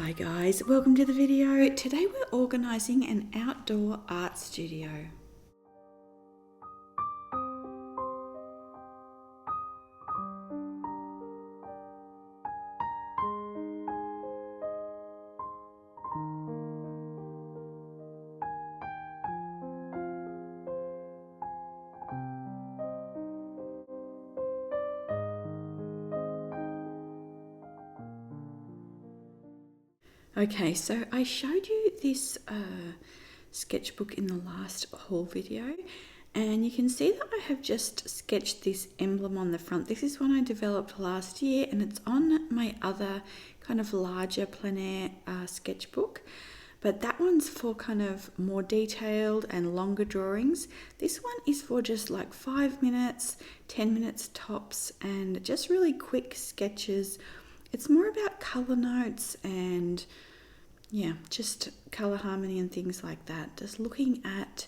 Hi guys, welcome to the video. Today we're organising an outdoor art studio. Okay, so I showed you this sketchbook in the last haul video, and you can see that I have just sketched this emblem on the front. This is one I developed last year, and it's on my other kind of larger plein air sketchbook, but that one's for kind of more detailed and longer drawings. This one is for just like 5 minutes, 10 minutes tops, and just really quick sketches. It's more about colour notes and yeah, just colour harmony and things like that. Just looking at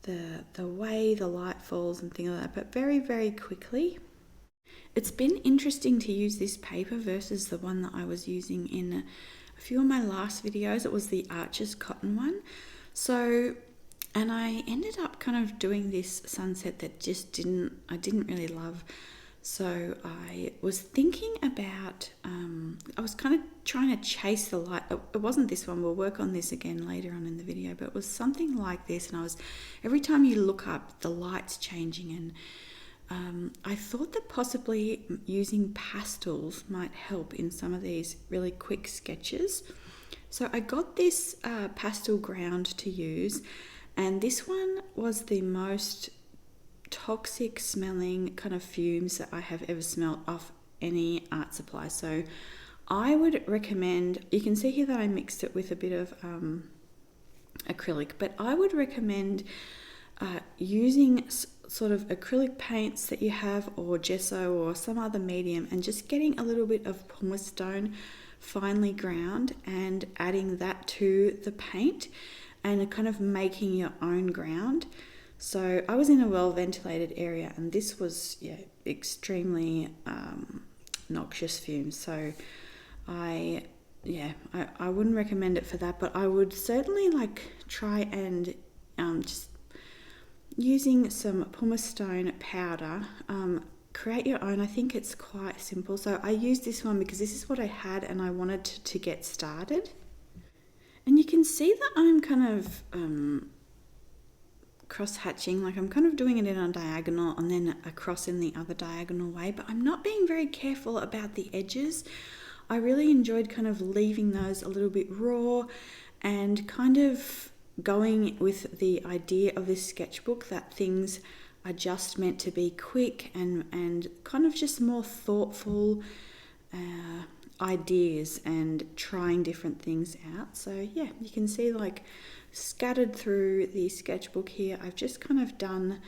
the way the light falls and things like that, but very, very quickly. It's been interesting to use this paper versus the one that I was using in a few of my last videos. It was the Arches cotton one. So, and I ended up kind of doing this sunset that I didn't really love. So I was thinking about, I was kind of trying to chase the light. It wasn't this one, we'll work on this again later on in the video, but it was something like this. And every time you look up, the light's changing. And I thought that possibly using pastels might help in some of these really quick sketches. So I got this pastel ground to use, and this one was the most toxic smelling kind of fumes that I have ever smelled off any art supply. So I would recommend, you can see here that I mixed it with a bit of acrylic, but I would recommend using sort of acrylic paints that you have, or gesso or some other medium, and just getting a little bit of pumice stone finely ground and adding that to the paint and kind of making your own ground. So I was in a well-ventilated area, and this was extremely noxious fumes. So I wouldn't recommend it for that, but I would certainly try and just using some pumice stone powder, create your own. I think it's quite simple. So I used this one because this is what I had and I wanted to get started. And you can see that I'm kind of cross-hatching, I'm kind of doing it in a diagonal and then across in the other diagonal way, but I'm not being very careful about the edges. I really enjoyed kind of leaving those a little bit raw and kind of going with the idea of this sketchbook that things are just meant to be quick and kind of just more thoughtful ideas and trying different things out. So yeah, you can see scattered through the sketchbook here, I've just kind of done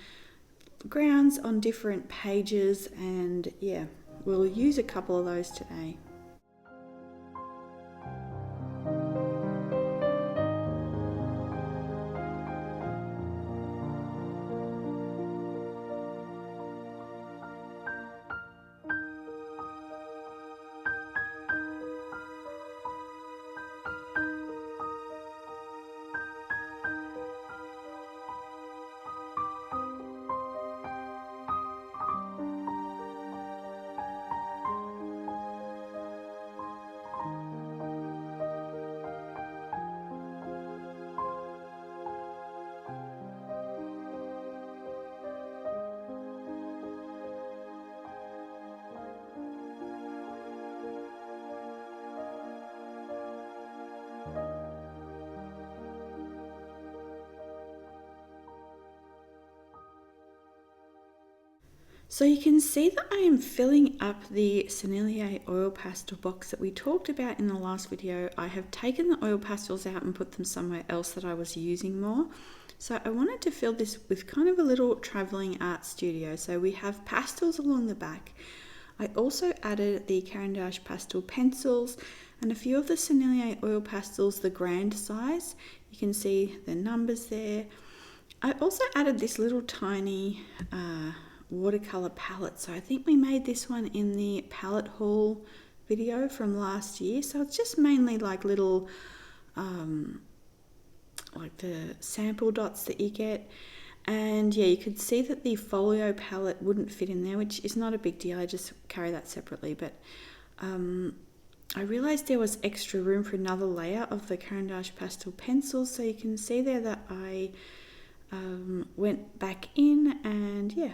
grounds on different pages, and yeah, we'll use a couple of those today. So you can see that I am filling up the Sennelier oil pastel box that we talked about in the last video. I have taken the oil pastels out and put them somewhere else that I was using more. So I wanted to fill this with kind of a little traveling art studio. So we have pastels along the back. I also added the Caran dache pastel pencils and a few of the Sennelier oil pastels, the grand size. You can see the numbers there. I also added this little tiny watercolor palette. So I think we made this one in the palette haul video from last year. So it's just mainly like little, like the sample dots that you get. And yeah, you could see that the folio palette wouldn't fit in there, which is not a big deal. I just carry that separately. But I realised there was extra room for another layer of the Caran d'Ache pastel pencils. So you can see there that I went back in and yeah,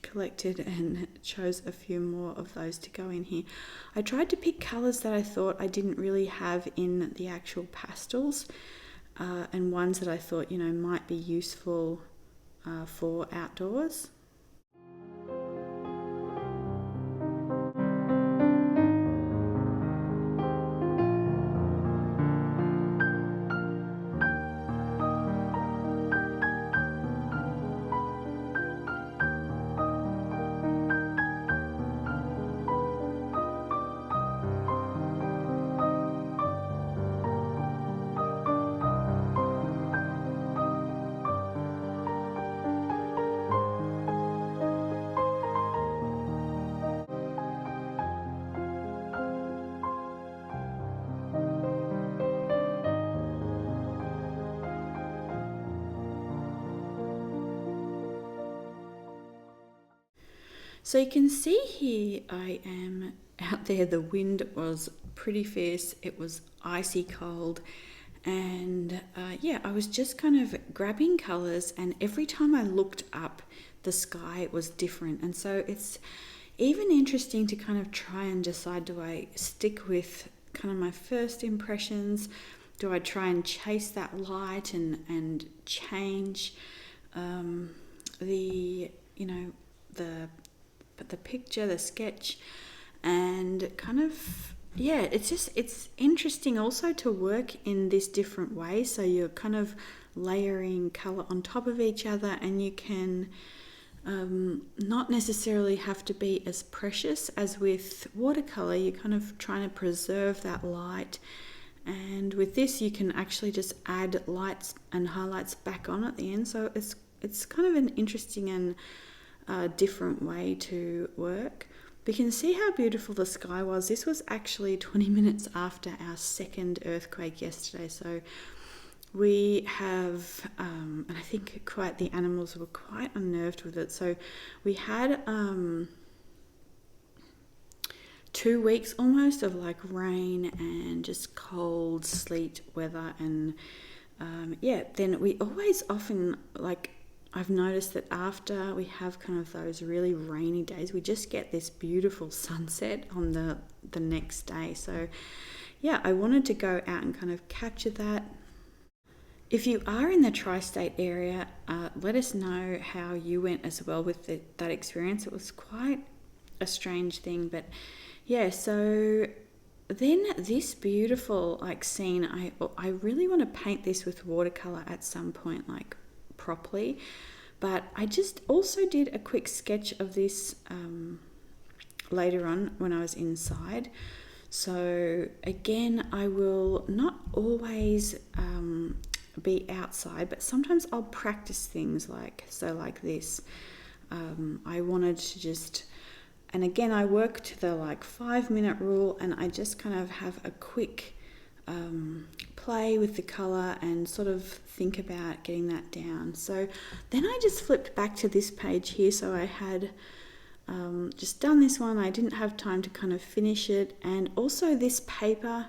collected and chose a few more of those to go in here. I tried to pick colours that I thought I didn't really have in the actual pastels, and ones that I thought, you know, might be useful for outdoors. So you can see here I am out there. The wind was pretty fierce. It was icy cold. And yeah, I was just kind of grabbing colours, and every time I looked up, the sky was different. And so it's even interesting to kind of try and decide, do I stick with kind of my first impressions? Do I try and chase that light and change the, you know, the picture, the sketch, and kind of, yeah, it's interesting also to work in this different way. So you're kind of layering colour on top of each other, and you can not necessarily have to be as precious as with watercolor. You're kind of trying to preserve that light, and with this you can actually just add lights and highlights back on at the end. So it's kind of an interesting and different way to work. We can see how beautiful the sky was. This was actually 20 minutes after our second earthquake yesterday. So we have, and I think quite the animals were quite unnerved with it. So we had 2 weeks almost of like rain and just cold sleet weather. And yeah, then we always often, like, I've noticed that after we have kind of those really rainy days, we just get this beautiful sunset on the next day. So yeah, I wanted to go out and kind of capture that. If you are in the tri-state area, let us know how you went as well with that experience. It was quite a strange thing, but yeah, so then this beautiful like scene, I really want to paint this with watercolor at some point, like properly, but I just also did a quick sketch of this later on when I was inside. So again, I will not always be outside, but sometimes I'll practice things like this. I wanted to just, and again I work to the like 5-minute rule, and I just kind of have a quick play with the colour and sort of think about getting that down. So then I just flipped back to this page here. So I had just done this one. I didn't have time to kind of finish it, and also this paper,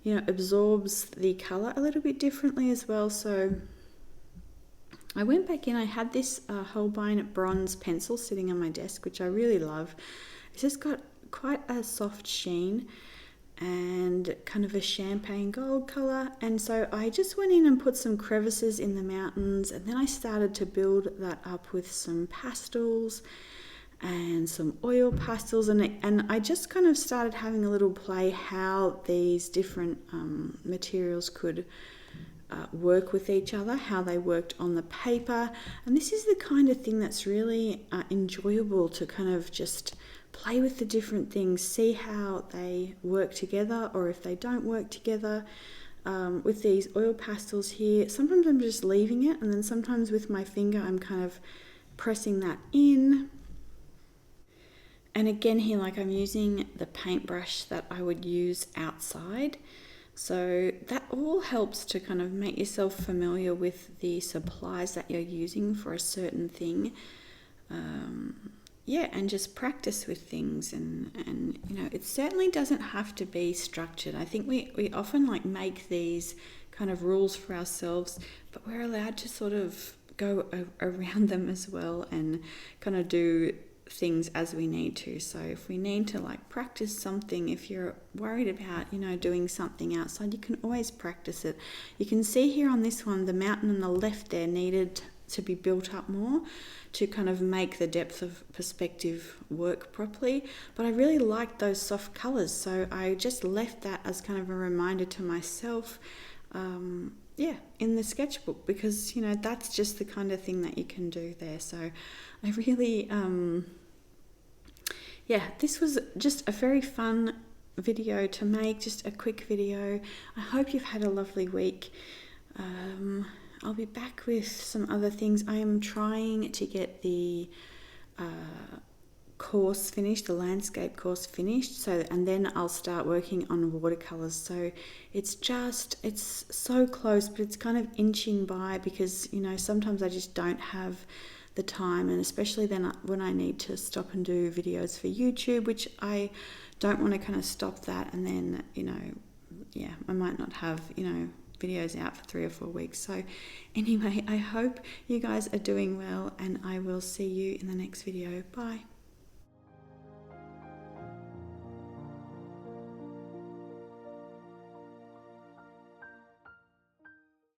you know, absorbs the colour a little bit differently as well. So I went back in. I had this Holbein bronze pencil sitting on my desk, which I really love. It's just got quite a soft sheen and kind of a champagne gold colour, and so I just went in and put some crevices in the mountains, and then I started to build that up with some pastels and some oil pastels, and I just kind of started having a little play how these different materials could work with each other, how they worked on the paper. And this is the kind of thing that's really enjoyable, to kind of just play with the different things, see how they work together or if they don't work together. With these oil pastels here, sometimes I'm just leaving it, and then sometimes with my finger I'm kind of pressing that in. And again here, like I'm using the paintbrush that I would use outside. So that all helps to kind of make yourself familiar with the supplies that you're using for a certain thing. Yeah, and just practice with things, and you know, it certainly doesn't have to be structured. I think we often like make these kind of rules for ourselves, but we're allowed to sort of go around them as well and kind of do things as we need to. So if we need to like practice something, if you're worried about, you know, doing something outside, you can always practice it. You can see here on this one, the mountain on the left there needed to be built up more to kind of make the depth of perspective work properly, but I really liked those soft colors, so I just left that as kind of a reminder to myself, yeah, in the sketchbook, because you know, that's just the kind of thing that you can do there. So I really yeah, this was just a very fun video to make, just a quick video. I hope you've had a lovely week. I'll be back with some other things. I am trying to get the course finished, the landscape course finished, so, and then I'll start working on watercolors. So it's so close, but it's kind of inching by, because you know, sometimes I just don't have the time, and especially then when I need to stop and do videos for YouTube, which I don't want to kind of stop that, and then, you know, yeah, I might not have, you know, videos out for 3 or 4 weeks. So anyway, I hope you guys are doing well, and I will see you in the next video. Bye.